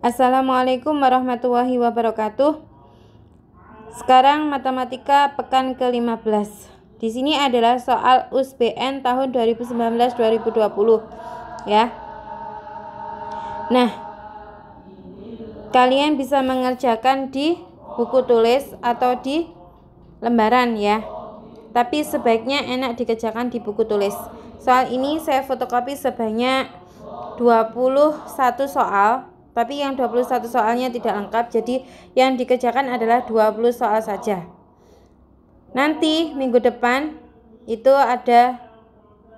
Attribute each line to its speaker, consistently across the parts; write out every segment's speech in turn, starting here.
Speaker 1: Assalamualaikum warahmatullahi wabarakatuh. Sekarang matematika pekan ke-15. Di sini adalah soal USBN tahun 2019-2020 ya. Nah, kalian bisa mengerjakan di buku tulis atau di lembaran ya. Tapi sebaiknya enak dikerjakan di buku tulis. Soal ini saya fotokopi sebanyak 21 soal. Tapi yang 21 soalnya tidak lengkap, jadi yang dikerjakan adalah 20 soal saja. Nanti minggu depan itu ada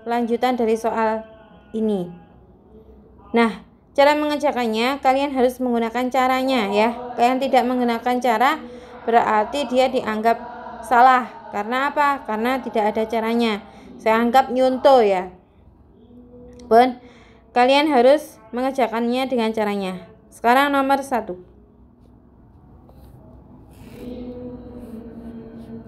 Speaker 1: lanjutan dari soal ini. Nah, cara mengerjakannya kalian harus menggunakan caranya ya. Kalian tidak menggunakan cara berarti dia dianggap salah. Karena apa? Karena tidak ada caranya. Saya anggap nyunto ya. Pun kalian harus mengerjakannya dengan caranya. Sekarang nomor 1.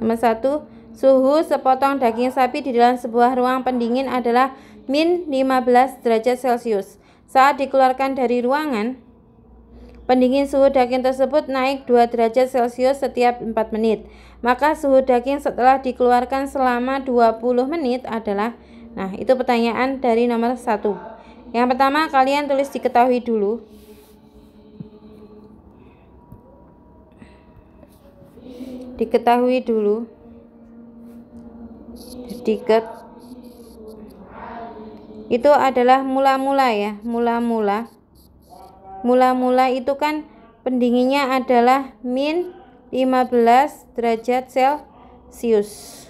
Speaker 1: Nomor 1, suhu sepotong daging sapi di dalam sebuah ruang pendingin adalah min 15 derajat Celcius. Saat dikeluarkan dari ruangan pendingin, suhu daging tersebut naik 2 derajat Celcius setiap 4 menit. Maka suhu daging setelah dikeluarkan selama 20 menit adalah, nah itu pertanyaan dari nomor 1. Yang pertama kalian tulis diketahui dulu. Diketahui dulu. Itu adalah mula-mula ya. Mula-mula itu kan pendinginnya adalah min 15 derajat Celcius.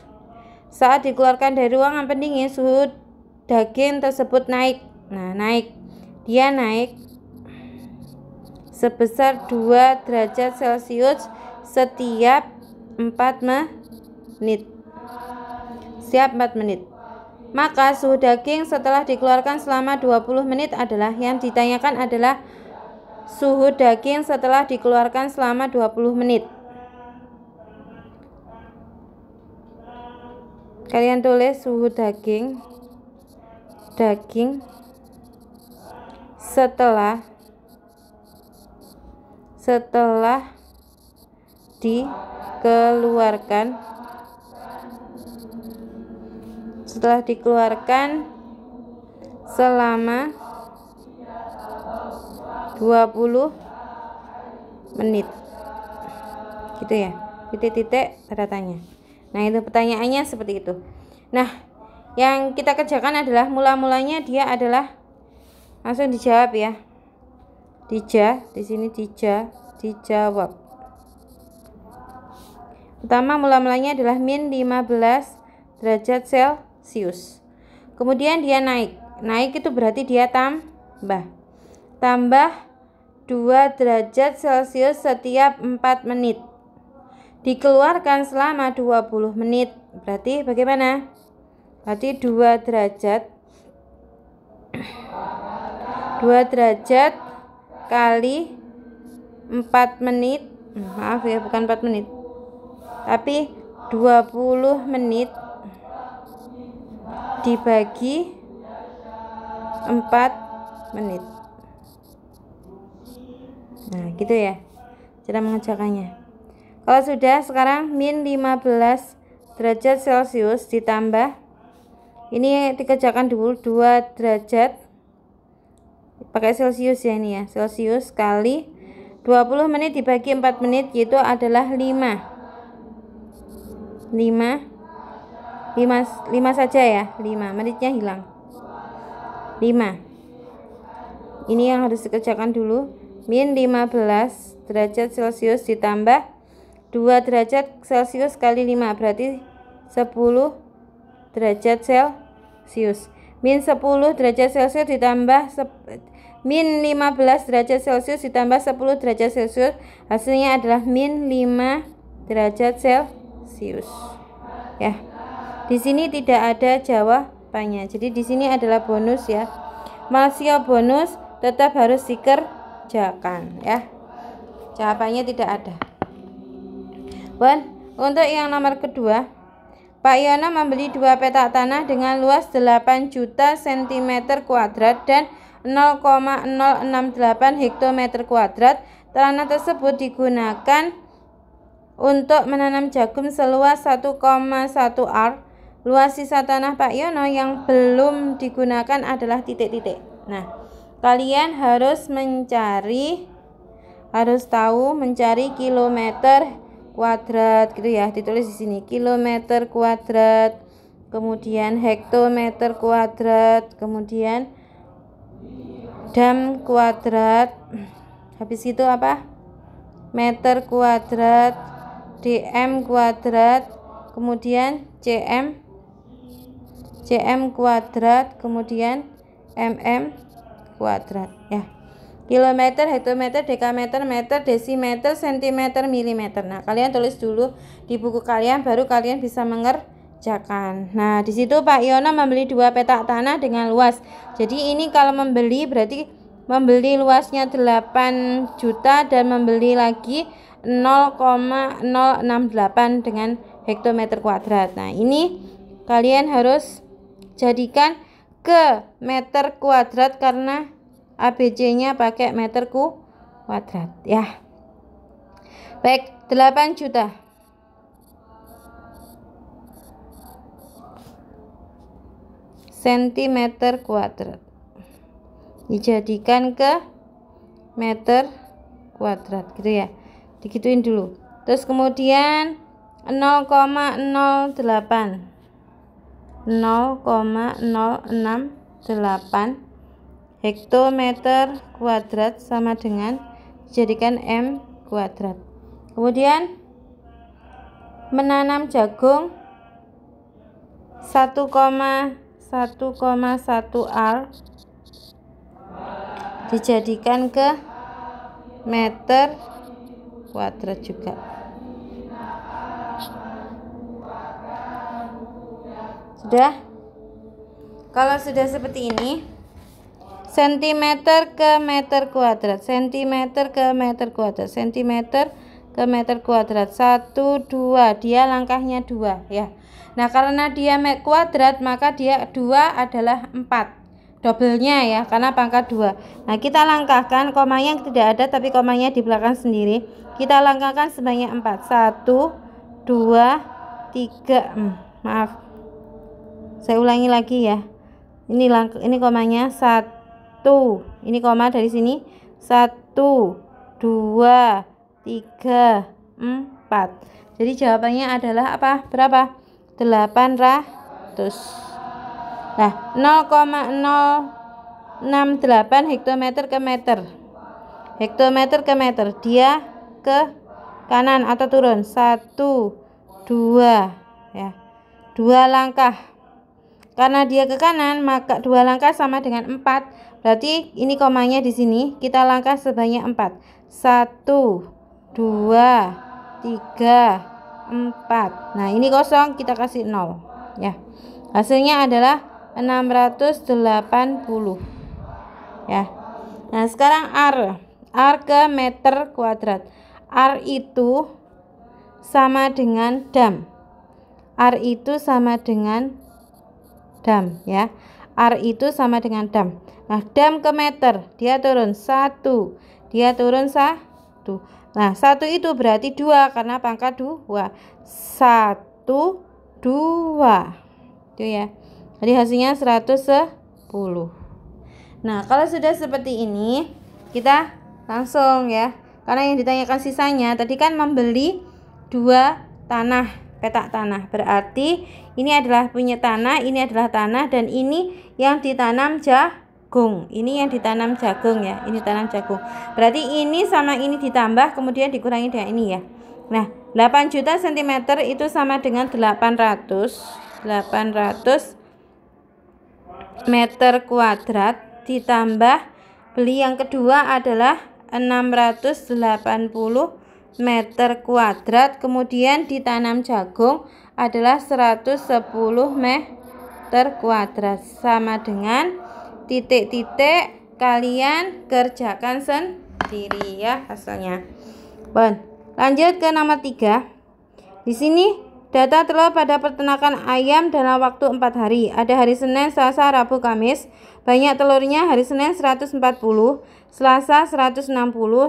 Speaker 1: Saat dikeluarkan dari ruangan pendingin, suhu daging tersebut naik. Nah, dia naik sebesar 2 derajat Celcius setiap 4 menit. Maka suhu daging setelah dikeluarkan selama 20 menit adalah, yang ditanyakan adalah suhu daging setelah dikeluarkan selama 20 menit. Kalian tulis suhu daging setelah dikeluarkan selama 20 menit. Gitu ya. Titik-titik tanda tanya. Nah, itu pertanyaannya seperti itu. Nah, yang kita kerjakan adalah mula-mulanya dia adalah langsung dijawab ya. Di sini dijawab. Pertama mula-mulanya adalah min 15 derajat Celcius. Kemudian dia naik. Naik itu berarti dia tambah 2 derajat Celcius setiap 4 menit. Dikeluarkan selama 20 menit. Berarti bagaimana? Berarti 2 derajat kali 4 menit. Maaf ya, bukan 4 menit. Tapi 20 menit dibagi 4 menit. Nah, gitu ya cara mengerjakannya. Kalau sudah, sekarang min 15 derajat Celcius ditambah, ini dikerjakan dulu 2 derajat pakai Celcius ya, ini ya, Celcius kali 20 menit dibagi 4 menit, yaitu adalah 5 saja ya, 5 menitnya hilang. 5. Ini yang harus dikerjakan dulu. Min 15 derajat Celcius ditambah 2 derajat Celcius kali 5 berarti 10 derajat Celcius. Min 10 derajat Celcius ditambah min 15 derajat Celcius ditambah 10 derajat Celcius, hasilnya adalah min 5 derajat Celcius. Ya. Di sini tidak ada jawabannya. Jadi di sini adalah bonus ya. Masih bonus, tetap harus dikerjakan ya. Jawabannya tidak ada. Untuk yang nomor kedua, Pak Yono membeli 2 petak tanah dengan luas 8 juta cm2 dan 0,068 hektometer kuadrat. Tanah tersebut digunakan untuk menanam jagung seluas 1,1 ar. Luas sisa tanah Pak Yono yang belum digunakan adalah titik-titik. Nah, kalian harus mencari kilometer kuadrat gitu ya, ditulis di sini kilometer kuadrat, kemudian hektometer kuadrat, kemudian dam kuadrat, habis itu apa, meter kuadrat, dm kuadrat, kemudian cm kuadrat, kemudian mm kuadrat ya. Kilometer, hektometer, dekameter, meter, desimeter, sentimeter, milimeter. Nah, kalian tulis dulu di buku kalian, baru kalian bisa mengerjakan. Nah, di situ Pak Yono membeli 2 petak tanah dengan luas. Jadi ini kalau membeli berarti membeli luasnya 8 juta dan membeli lagi 0,068 dengan hektometer kuadrat. Nah, ini kalian harus jadikan ke meter kuadrat karena ABC-nya pakai meter kuadrat ya. Baik, 8 juta. Sentimeter kuadrat dijadikan ke meter kuadrat gitu ya. Digituin dulu. Terus kemudian 0,08 hektometer kuadrat sama dengan dijadikan m kuadrat. Kemudian menanam jagung 1,1 ar dijadikan ke meter kuadrat juga. Sudah? Kalau sudah seperti ini, sentimeter ke meter kuadrat, sentimeter ke meter kuadrat, sentimeter ke meter kuadrat, 1, 2, dia langkahnya 2 ya. Nah, karena dia kuadrat maka dia 2 adalah 4, doublenya ya, karena pangkat 2. Nah, kita langkahkan, komanya tidak ada tapi komanya di belakang sendiri. Kita langkahkan sebanyak 4, 1, 2, 3, maaf, saya ulangi lagi ya. Ini komanya 1, ini koma dari sini 1, 2, 3, 4. Jadi jawabannya adalah apa? Berapa? 800. Nah, 0,068 hektometer ke meter. Hektometer ke meter. Dia ke kanan atau turun? 1, 2 ya. 2 langkah. Karena dia ke kanan, maka 2 langkah sama dengan 4. Berarti ini komanya di sini, kita langkah sebanyak 4. 1, 2, 3, 4. Nah, ini kosong, kita kasih 0 ya. Hasilnya adalah 680 ya. Nah, sekarang R ke meter kuadrat. R itu sama dengan dam. R itu sama dengan dam ya. R itu sama dengan dam. Nah, dam ke meter, dia turun 1, dia turun 1. Nah, 1 itu berarti 2 karena pangkat 2. 1, 2 itu ya. Jadi hasilnya 110. Nah, kalau sudah seperti ini, kita langsung ya. Karena yang ditanyakan sisanya tadi kan membeli 2 petak tanah. Berarti ini adalah punya tanah, ini adalah tanah, dan ini yang ditanam jagung. Ini yang ditanam jagung ya. Ini tanam jagung. Berarti ini sama ini ditambah kemudian dikurangi dengan ini ya. Nah, 8 juta sentimeter itu sama dengan 800 meter kuadrat ditambah beli yang kedua adalah 680 meter kuadrat, kemudian ditanam jagung adalah 110 meter kuadrat, sama dengan titik-titik. Kalian kerjakan sendiri ya hasilnya. Lanjut ke nomor 3. Di sini Data telur pada peternakan ayam dalam waktu 4 hari. Ada hari Senin, Selasa, Rabu, Kamis. Banyak telurnya hari Senin 140, Selasa 160,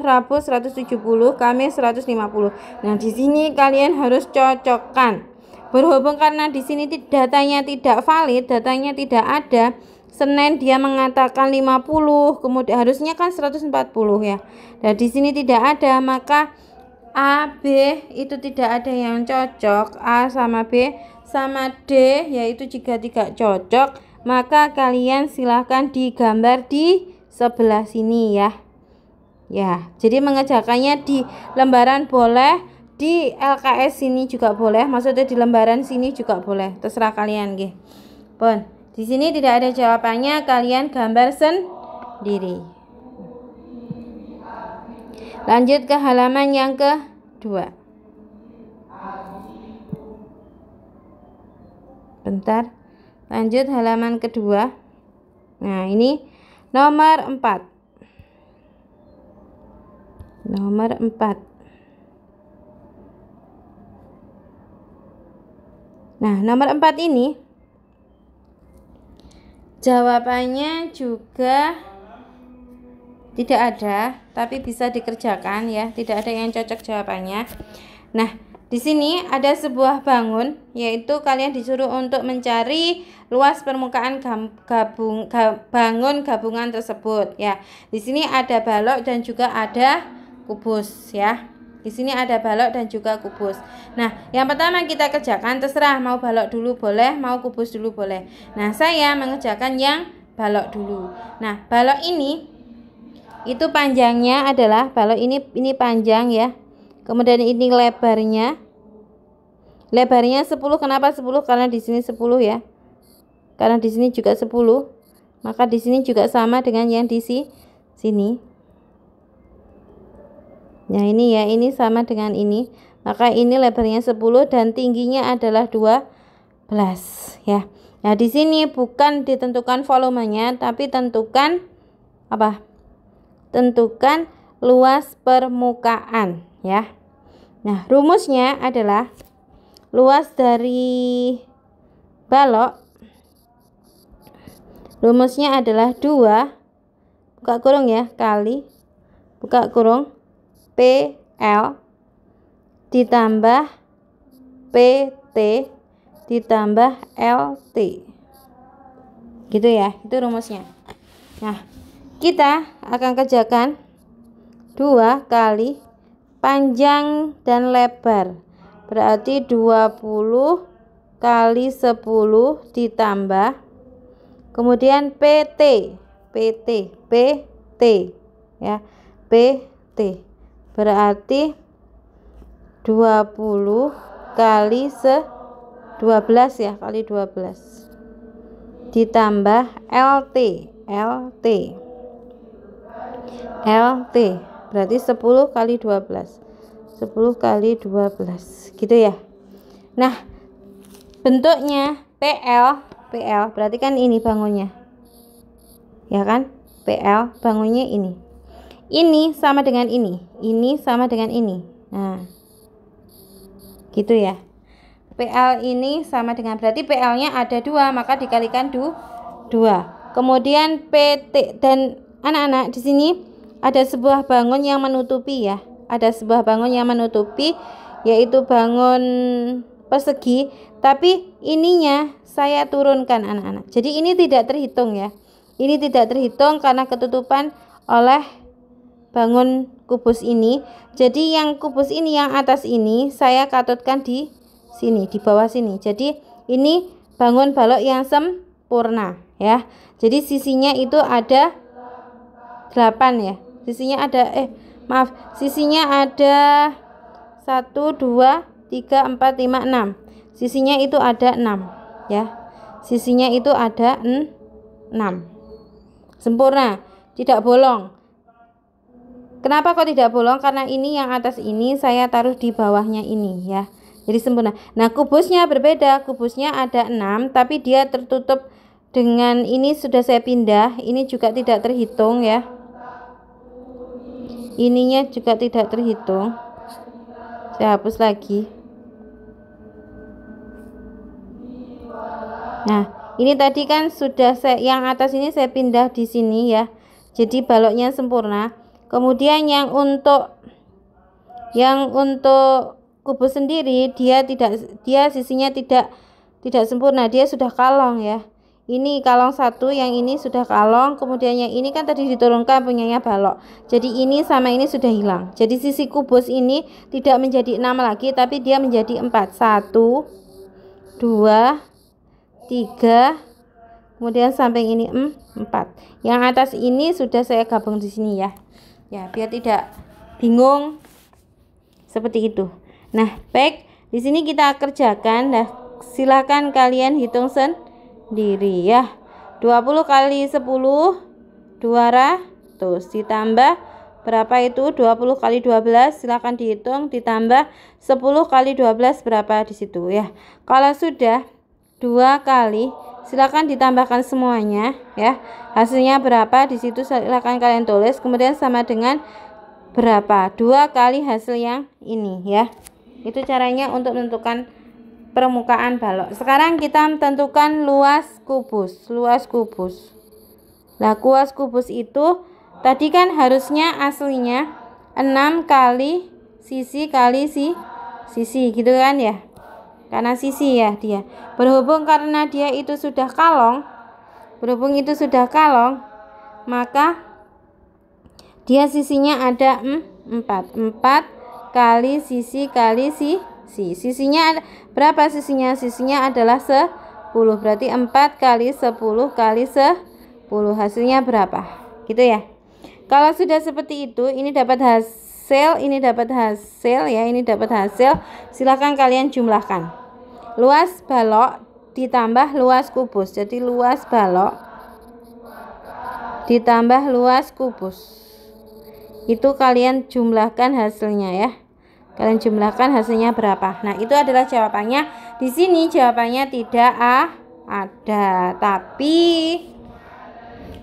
Speaker 1: Rabu 170, Kamis 150. Nah, di sini kalian harus cocokkan. Berhubung karena di sini datanya tidak valid, datanya tidak ada. Senin dia mengatakan 50, kemudian harusnya kan 140 ya. Dan di sini tidak ada, maka A, B itu tidak ada yang cocok. A sama B sama D, yaitu jika tidak cocok, maka kalian silahkan digambar di sebelah sini ya. Ya, jadi mengerjakannya di lembaran boleh, di LKS sini juga boleh, maksudnya di lembaran sini juga boleh, terserah kalian nggih. Pun, di sini tidak ada jawabannya, kalian gambar sendiri. Lanjut ke halaman yang kedua. Bentar. Lanjut halaman kedua. Nah, ini nomor 4. Nomor 4. Nah, nomor 4 ini jawabannya juga tidak ada, tapi bisa dikerjakan ya. Tidak ada yang cocok jawabannya. Nah, di sini ada sebuah bangun, yaitu kalian disuruh untuk mencari luas permukaan bangun gabungan tersebut ya. Di sini ada balok dan juga ada kubus ya. Di sini ada balok dan juga kubus. Nah, yang pertama kita kerjakan, terserah mau balok dulu boleh, mau kubus dulu boleh. Nah, saya mengerjakan yang balok dulu. Nah, balok ini itu panjangnya adalah balok ini panjang ya. Kemudian ini lebarnya 10. Kenapa 10? Karena di sini 10 ya. Karena di sini juga 10. Maka di sini juga sama dengan yang di sini. Nah, ini ya, ini sama dengan ini. Maka ini lebarnya 10 dan tingginya adalah 12 ya. Nah, di sini bukan ditentukan volumenya, tapi tentukan apa? Tentukan luas permukaan ya. Nah, rumusnya adalah luas dari balok, rumusnya adalah 2 buka kurung ya, kali buka kurung PL ditambah PT ditambah LT. Gitu ya, itu rumusnya. Nah, kita akan kerjakan 2 kali panjang dan lebar. Berarti 20 kali 10 ditambah. Kemudian PT ya. PT berarti 20 kali 12 ya, kali 12 ditambah LT berarti 10 kali 12 gitu ya. Nah, bentuknya PL berarti kan ini bangunnya ya kan, PL bangunnya ini sama dengan ini sama dengan ini. Nah, gitu ya. PL ini sama dengan, berarti PL nya ada 2, maka dikalikan 2. Kemudian PT, dan anak-anak di sini ada sebuah bangun yang menutupi ya. Ada sebuah bangun yang menutupi, yaitu bangun persegi, tapi ininya saya turunkan anak-anak. Jadi ini tidak terhitung ya. Ini tidak terhitung karena ketutupan oleh bangun kubus ini. Jadi yang kubus ini, yang atas ini saya katutkan di sini, di bawah sini. Jadi ini bangun balok yang sempurna ya. Jadi sisinya itu ada 8 ya. Sisinya ada sisinya ada 1 2 3 4 5 6. Sisinya itu ada 6 ya. Sisinya itu ada 6. Sempurna, tidak bolong. Kenapa kok tidak bolong? Karena ini yang atas ini saya taruh di bawahnya ini ya. Jadi sempurna. Nah, kubusnya berbeda. Kubusnya ada 6, tapi dia tertutup dengan ini, sudah saya pindah. Ini juga tidak terhitung ya. Ininya juga tidak terhitung. Saya hapus lagi. Nah, ini tadi kan sudah yang atas ini saya pindah di sini ya. Jadi baloknya sempurna. Kemudian yang untuk kubus sendiri dia sisinya tidak sempurna, dia sudah kalong ya. Ini kalong satu, yang ini sudah kalong, kemudian yang ini kan tadi diturunkan punyanya balok. Jadi ini sama ini sudah hilang. Jadi sisi kubus ini tidak menjadi 6 lagi, tapi dia menjadi 4. 1, 2, 3, kemudian samping ini 4. Yang atas ini sudah saya gabung di sini ya. Ya, biar tidak bingung seperti itu. Nah, baik, di sini kita kerjakan. Nah, silakan kalian hitung sendiri ya. 20 kali 10 200 ditambah berapa itu? 20 kali 12, silakan dihitung, ditambah 10 kali 12 berapa di situ ya. Kalau sudah 2 kali, silakan ditambahkan semuanya ya. Hasilnya berapa di situ silakan kalian tulis, kemudian sama dengan berapa? 2 kali hasil yang ini ya. Itu caranya untuk menentukan permukaan balok. Sekarang kita tentukan luas kubus. Nah, luas kubus itu tadi kan harusnya aslinya 6 kali sisi kali sisi gitu kan ya. Karena sisi ya dia. Berhubung karena dia itu sudah kalong, maka dia sisinya ada 4 kali sisi kali sisi. Sisinya berapa sisinya? Sisinya adalah 10. Berarti 4 kali 10 kali 10. Hasilnya berapa? Gitu ya. Kalau sudah seperti itu, ini dapat hasil, ini dapat hasil ya, ini dapat hasil. Silakan kalian jumlahkan. Luas balok ditambah luas kubus. Jadi luas balok ditambah luas kubus. Itu kalian jumlahkan hasilnya ya. Kalian jumlahkan hasilnya berapa. Nah, itu adalah jawabannya. Di sini jawabannya tidak ada, tapi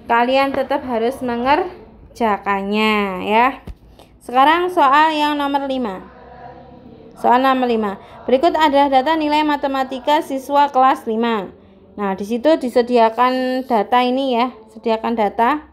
Speaker 1: kalian tetap harus mengerjakannya ya. Sekarang soal yang nomor 5. Soal nomor 5. Berikut adalah data nilai matematika siswa kelas 5. Nah, di situ disediakan data ini ya, sediakan data.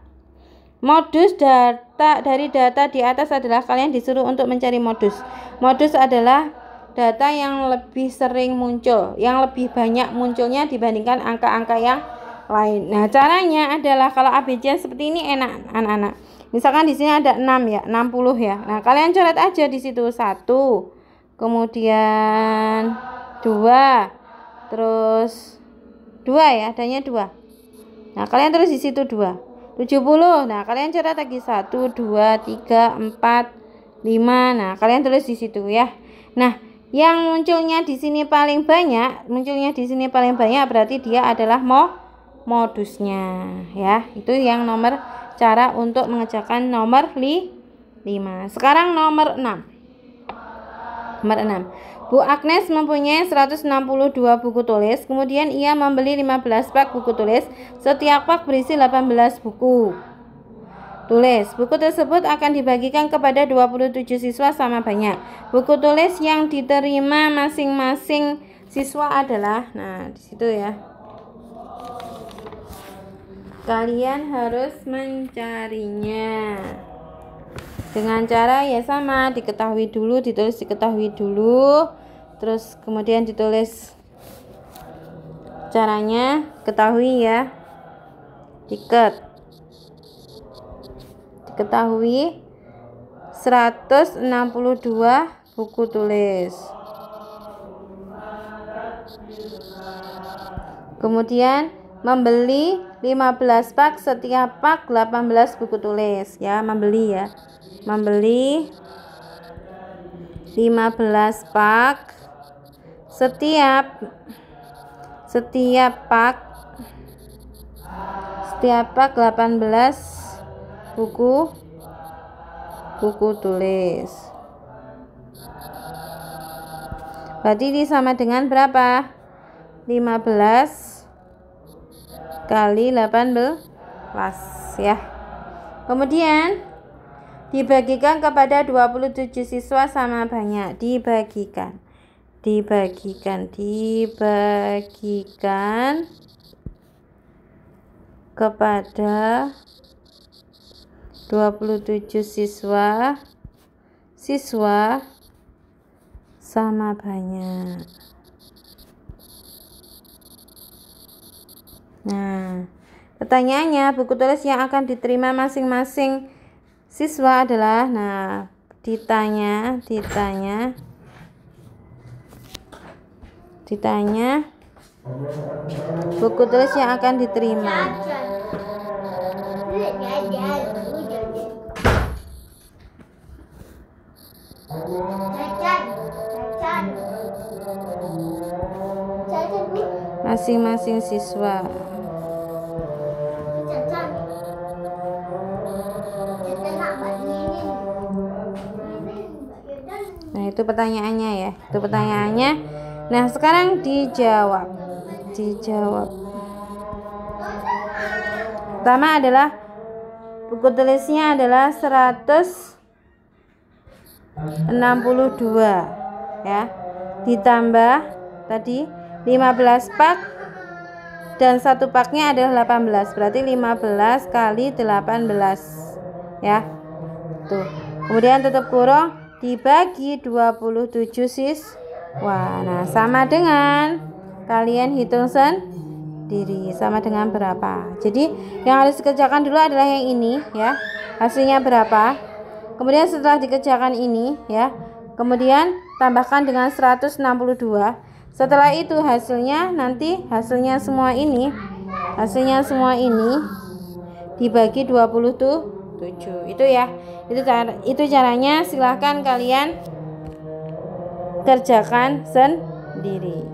Speaker 1: Modus data dari data di atas adalah kalian disuruh untuk mencari modus. Modus adalah data yang lebih sering muncul, yang lebih banyak munculnya dibandingkan angka-angka yang lain. Nah, caranya adalah kalau ABC seperti ini enak anak-anak. Misalkan di sini ada 6 ya, 60 ya. Nah, kalian coret aja di situ 1, kemudian 2, terus 2 ya, adanya 2. Nah, kalian terus di situ 2. 70. Nah, kalian coret lagi 1, 2, 3, 4, 5. Nah, kalian tulis di situ ya. Nah, yang munculnya di sini paling banyak, berarti dia adalah modusnya ya. Itu yang nomor cara untuk mengerjakan nomor 5. Sekarang nomor 6. Bu Agnes mempunyai 162 buku tulis, kemudian ia membeli 15 pak buku tulis, setiap pak berisi 18 buku tulis. Buku tersebut akan dibagikan kepada 27 siswa sama banyak. Buku tulis yang diterima masing-masing siswa adalah, nah di situ ya. Kalian harus mencarinya. Dengan cara ya sama, ditulis diketahui dulu, terus kemudian ditulis caranya, ketahui ya, diketahui 162 buku tulis. Kemudian membeli 15 pak, setiap pak 18 buku tulis ya, membeli 15 pak, setiap pak 18 buku tulis. Berarti ini sama dengan berapa? 15 kali 18 ya. Kemudian dibagikan kepada 27 siswa sama banyak. Dibagikan. dibagikan kepada 27 siswa sama banyak. Nah, pertanyaannya, buku tulis yang akan diterima masing-masing siswa adalah, nah, ditanya buku tulis yang akan diterima. Masing-masing siswa. Nah, itu pertanyaannya ya. Itu pertanyaannya. Nah, sekarang dijawab. Pertama adalah buku tulisnya adalah 162 ya. Ditambah tadi 15 pak dan satu paknya adalah 18. Berarti 15 kali 18 ya. Tuh. Kemudian tutup kurung dibagi 27 siswa. Nah, sama dengan kalian hitung sendiri sama dengan berapa. Jadi yang harus dikerjakan dulu adalah yang ini ya. Hasilnya berapa? Kemudian setelah dikerjakan ini ya, kemudian tambahkan dengan 162. Setelah itu hasilnya semua ini dibagi 27. Itu ya. Itu caranya, silahkan kalian kerjakan sendiri.